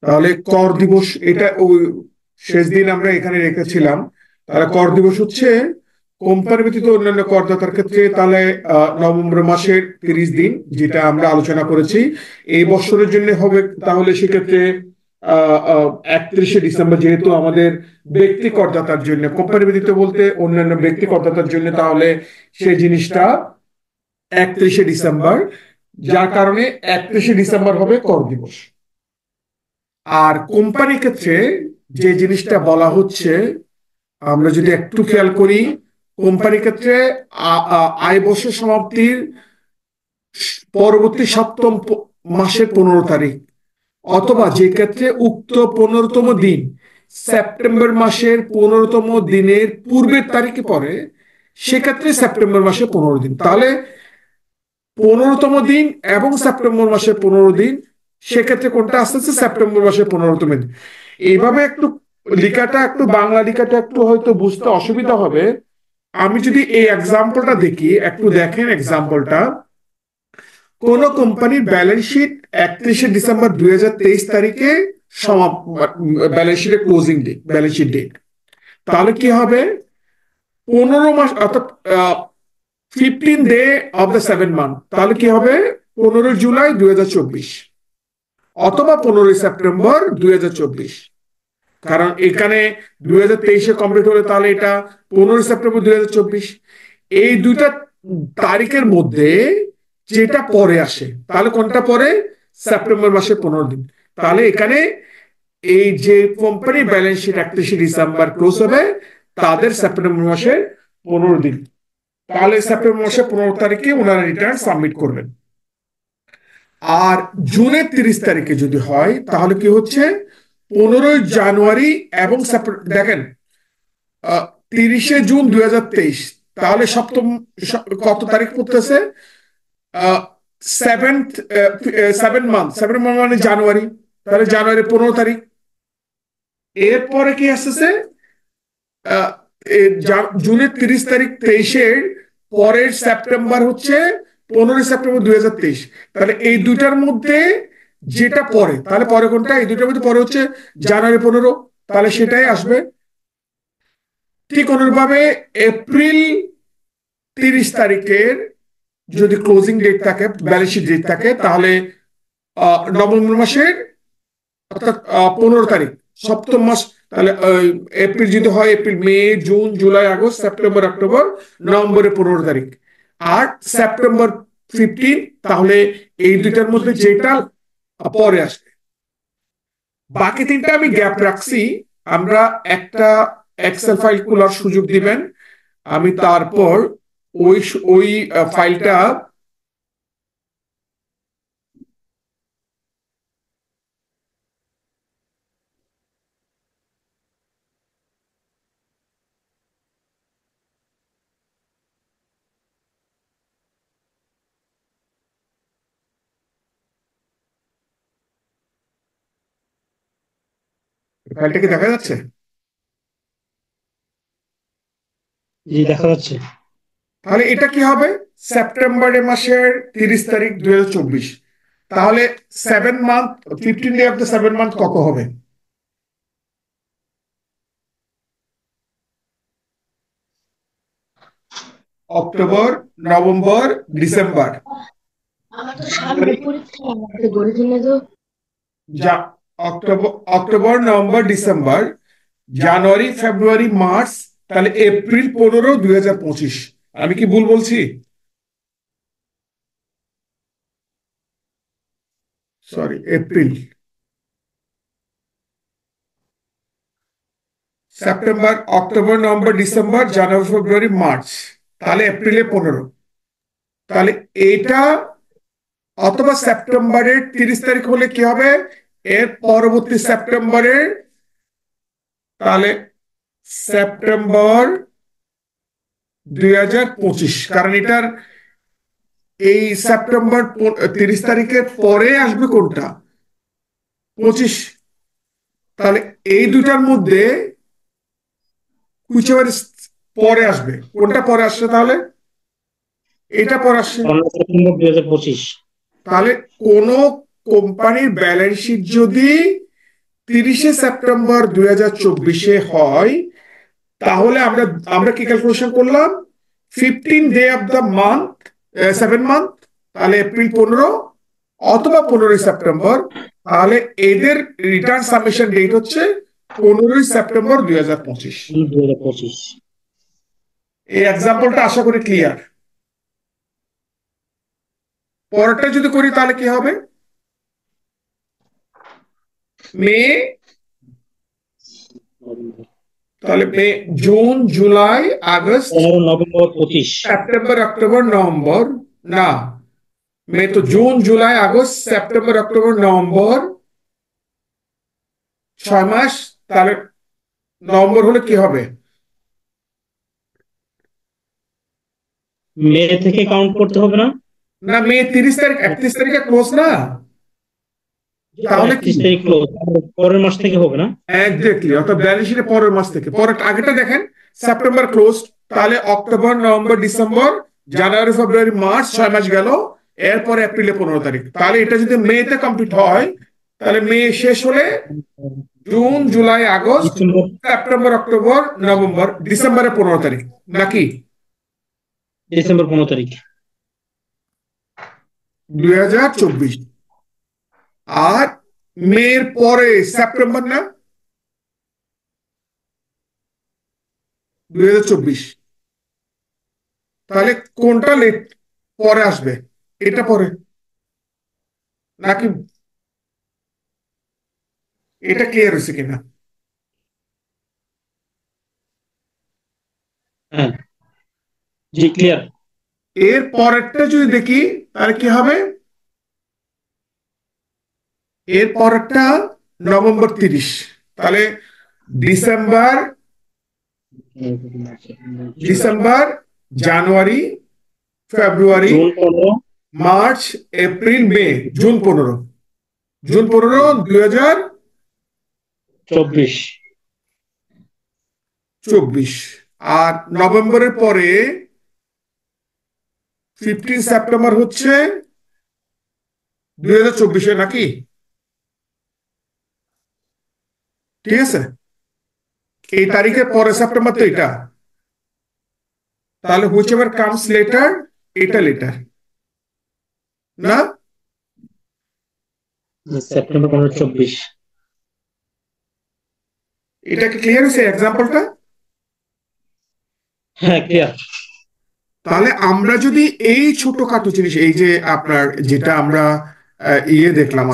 তাহলে কর দিবস এটা ওই শেষ দিন আমরা এখানে রেখেছিলাম। তাহলে কর দিবস হচ্ছে কোম্পানি ব্যতীত অন্যান্য করদাতার ক্ষেত্রে তাহলে নভেম্বর মাসের 30 দিন, যেটা আমরা আলোচনা করেছি এই বছরের জন্য হবে। তাহলে সেক্ষেত্রে 31শে ডিসেম্বর, যেহেতু আমাদের ব্যক্তি করদাতার জন্য, কোম্পানি ব্যতীত বলতে অন্যান্য ব্যক্তি করদাতার জন্য, তাহলে সেই জিনিসটা 31শে ডিসেম্বর, যার কারণে 31শে ডিসেম্বর হবে কর দিবস। আর কোম্পানির ক্ষেত্রে যে জিনিসটা বলা হচ্ছে, আমরা যদি একটু খেয়াল করি, কোম্পানির ক্ষেত্রে আয় বছর সমাপ্তির পরবর্তী সপ্তম মাসের 15 তারিখ, অথবা যে ক্ষেত্রে উক্ত 15তম দিন সেপ্টেম্বর মাসের 15তম দিনের পূর্বের তারিখে পড়ে, সেক্ষেত্রে সেপ্টেম্বর মাসে 15 দিন। তাহলে 15তম দিন এবং সেপ্টেম্বর মাসের 15 দিন, সেক্ষেত্রে কোনটা আসতে আসছে? সেপ্টেম্বর মাসের 15তম দিন। এইভাবে একটু লেখাটা, একটু বাংলা লেখাটা একটু হয়তো বুঝতে অসুবিধা হবে। আমি যদি এই এক্সাম্পলটা দেখি, একটু দেখেন এক্সাম্পলটা। কোন কোম্পানির ব্যালেন্স শিট 31শে ডিসেম্বর 2023 তারিখে ব্যালেন্স শিটের closing date, balance sheet date, তাহলে কি হবে? 15 মাস, অর্থাৎ 15 ডে অফ দ্য 7 মান্থ, তাহলে কি হবে? 15 জুলাই 2024 অথবা 15 সেপ্টেম্বর 2024। কারণ এখানে 2023-এ কমপ্লিট হলে তাহলে এটা 15 সেপ্টেম্বর 2024। এই দুইটা তারিখের মধ্যে যেটা পরে আসে, তাহলে কোনটা পরে? সেপ্টেম্বর মাসের 15 দিন। তাহলে এখানে এই যে কোম্পানির ব্যালেন্স শিট 31শে ডিসেম্বর ক্লোজ হবে, তাদের সেপ্টেম্বর মাসের 15 দিন। তাহলে সেপ্টেম্বর মাসের 15 তারিখে ওনারা রিটার্ন সাবমিট করবেন। আর জুনের 30 তারিখে যদি হয়, তাহলে কি হচ্ছে? 15 জানুয়ারি এবং দেখেন, 30শে জুন 2023, তাহলে সপ্তম কত তারিখ পড়তেছে? 7 মান্থ মানে জানুয়ারি, তাহলে জানুয়ারি 15 তারিখ। এরপরে কি আসতেছে? আহ, জুনের 30 তারিখ, 23-এর পরের সেপ্টেম্বর হচ্ছে 15 সেপ্টেম্বর 2023। তাহলে এই দুইটার মধ্যে যেটা পরে, তাহলে পরে কোনটা? এই দুইটার মধ্যে পরে হচ্ছে জানুয়ারি 15, তাহলে সেটাই আসবে। ঠিক অনুরূপভাবে এপ্রিল 30 তারিখের যদি ক্লোজিং ডেট থাকে, ব্যালেন্স শিট ডেট থাকে, তাহলে নভেম্বর মাসের, অর্থাৎ 15 তারিখ, সপ্তম মাস। তাহলে এপ্রিল যদি হয়, April, May, June, July, August, September, October, নভেম্বরের 15 তারিখ। আর সেপ্টেম্বর 15, তাহলে এই দুইটার মধ্যে যেটা পরে আসবে। বাকি তিনটা আমি গ্যাপ রাখছি। আমরা একটা এক্সেল ফাইল খোলার সুযোগ দিবেন, আমি তারপর ওই ওই ফাইলটা ফাইলটা কি দেখা যাচ্ছে? জি, দেখা যাচ্ছে। তাহলে এটা কি হবে? সেপ্টেম্বরের মাসের 30 তারিখ 2024। তাহলে 7 month, 15 day of the 7 month কত হবে? October, November, December. আমার তো সামনে পরীক্ষা, আমাকে গড়ে দিনে তো। যা October, November, December, January, February, March, তাহলে এপ্রিল 15, 2025। আমি কি ভুল বলছি? Sorry, April, September, October, November, December, January, February, March, তাহলে এপ্রিলে 15। তাহলে এটা, অথবা সেপ্টেম্বরের 30 তারিখ হলে কি হবে? এর পরবর্তী সেপ্টেম্বরের, তাহলে সেপ্টেম্বর 2025, কারণ এটার এই সেপ্টেম্বর 30 তারিখের পরে আসবে কোনটা? 25। তাহলে এই দুটার মধ্যে হুইচেভার পরে আসবে, কোনটা পরে আসছে? তাহলে এটা পরে আসছে। 15 সেপ্টেম্বর 2025। তাহলে কোন কোম্পানির ব্যালেন্স শিট যদি 30শে সেপ্টেম্বর 2024 হয়, তাহলে আমরা আমরা কি ক্যালকুলেশন করলাম? 15 day of the month, 7 month, তাহলে এপ্রিল 15 অথবা 15 সেপ্টেম্বর। তাহলে এদের রিটার্ন সাবমিশন ডেট হচ্ছে 15 সেপ্টেম্বর 2025। 2025। এই এক্সাম্পলটা আশা করি ক্লিয়ার। পরেরটা যদি করি তাহলে কি হবে? মে, তাহলে May, June, July, August, 15 November 25। September, October, November. না, মে তো June, July, August, September, October, November, 6 মাস। তাহলে নভেম্বর হলে কি হবে? মে থেকে কাউন্ট করতে হবে না? না, মে 30 তারিখ, 31 তারিখে ক্লোজ না, তাহলে কি? 31 তারিখ ক্লোজ, পরের মাস থেকে হবে না? এক্স্যাক্টলি, অর্থাৎ ব্যালেন্স শিটে পরের মাস থেকে। পরের আগেটা দেখেন, সেপ্টেম্বর ক্লোজ, তাহলে October, November, December, January, February, March, 6 মাস গেল। এরপরে এপ্রিলে 15 তারিখ। তাহলে এটা যদি মেতে কমপ্লিট হয়, তাহলে মে শেষ হলে June, July, August, December, September, October, November, ডিসেম্বরে 15 তারিখ, নাকি? ডিসেম্বর 15 তারিখ। 2024। আর মের পরে সেপ্টেম্বর না, 2024। তাহলে কোনটা লেট পরে আসবে? এটা পরে নাকি? এটা ক্লিয়ার হয়েছে কিনা? হ্যাঁ, জি ক্লিয়ার। এর পরেরটা যদি দেখি তাহলে কি হবে? এর পরেরটা নভেম্বর 30। তাহলে ডিসেম্বর, ডিসেম্বর, জানুয়ারি, ফেব্রুয়ারি, June 15, March, April, May, June 15। June 15, 2024। আর নভেম্বরের পরে 15 সেপ্টেম্বর হচ্ছে 2024 নাকি? ঠিক আছে, এই তারিখের পরে সেপ্টেম্বর তো এটা। তাহলে হুইচ এভার কামস লেটার, এটা লেটার না? সেপ্টেম্বর 15, 24। এটা কি ক্লিয়ার হয়েছে এক্সাম্পলটা? হ্যাঁ ক্লিয়ার। তাহলে আমরা যদি এই ছোটখাটো জিনিস, এই যে আপনার যেটা আমরা দেখলাম